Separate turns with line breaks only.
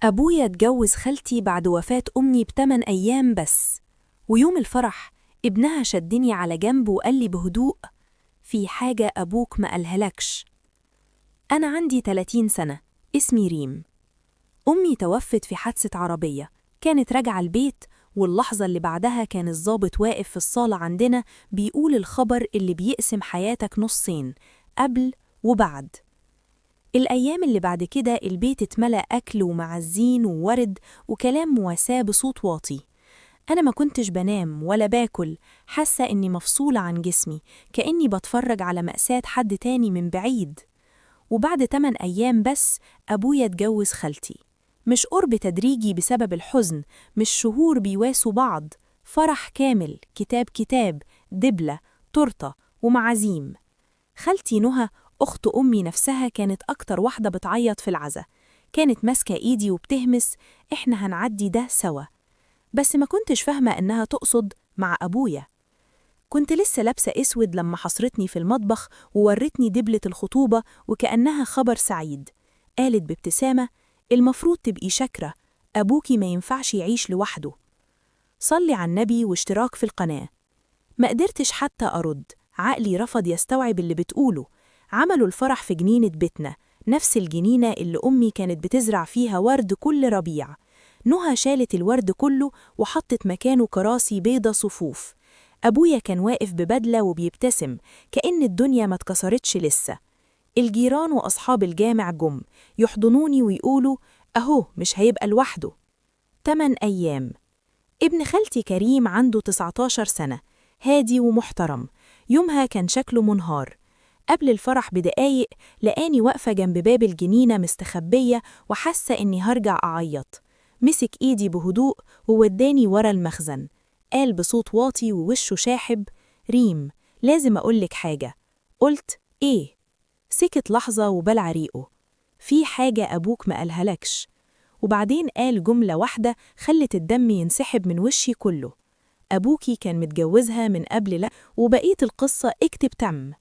أبويا اتجوز خالتي بعد وفاة أمي ب8 أيام بس، ويوم الفرح ابنها شدني على جنب وقال لي بهدوء: في حاجة أبوك ما قالهالكش. أنا عندي 30 سنة، اسمي ريم. أمي توفت في حادثة عربية، كانت راجعة البيت، واللحظة اللي بعدها كان الضابط واقف في الصالة عندنا بيقول الخبر اللي بيقسم حياتك نصين، قبل وبعد. الأيام اللي بعد كده البيت اتملأ أكل ومعزين وورد وكلام مواساة بصوت واطي. أنا ما كنتش بنام ولا باكل، حاسة إني مفصولة عن جسمي، كأني بتفرج على مأساة حد تاني من بعيد. وبعد 8 أيام بس أبويا اتجوز خالتي، مش قرب تدريجي بسبب الحزن، مش شهور بيواسوا بعض، فرح كامل، كتاب كتاب، دبلة، تورتة ومعازيم. خالتي نهى أخت أمي نفسها كانت أكتر واحدة بتعيط في العزا، كانت ماسكة إيدي وبتهمس: إحنا هنعدي ده سوا. بس ما كنتش فاهمة إنها تقصد مع أبويا. كنت لسه لابسة أسود لما حصرتني في المطبخ وورتني دبلة الخطوبة وكأنها خبر سعيد. قالت بابتسامة: المفروض تبقي شاكرة، أبوكي ما ينفعش يعيش لوحده. صلي على النبي واشتراك في القناة. ما قدرتش حتى أرد، عقلي رفض يستوعب اللي بتقوله. عملوا الفرح في جنينة بيتنا، نفس الجنينة اللي أمي كانت بتزرع فيها ورد كل ربيع. نهى شالت الورد كله وحطت مكانه كراسي بيضة صفوف. أبويا كان واقف ببدلة وبيبتسم كأن الدنيا ما اتكسرتش لسه. الجيران وأصحاب الجامع جم يحضنوني ويقولوا: أهو مش هيبقى لوحده. 8 أيام. ابن خالتي كريم عنده 19 سنة، هادي ومحترم. يومها كان شكله منهار. قبل الفرح بدقايق لقاني واقفة جنب باب الجنينة مستخبية وحاسة إني هرجع أعيط. مسك إيدي بهدوء ووداني ورا المخزن. قال بصوت واطي ووشه شاحب: ريم، لازم أقولك حاجة. قلت: إيه؟ سكت لحظة وبلع ريقه: في حاجة أبوك ما قالهالكش. وبعدين قال جملة واحدة خلت الدم ينسحب من وشي كله: أبوكي كان متجوزها من قبل، لا، وبقية القصة اكتب تم.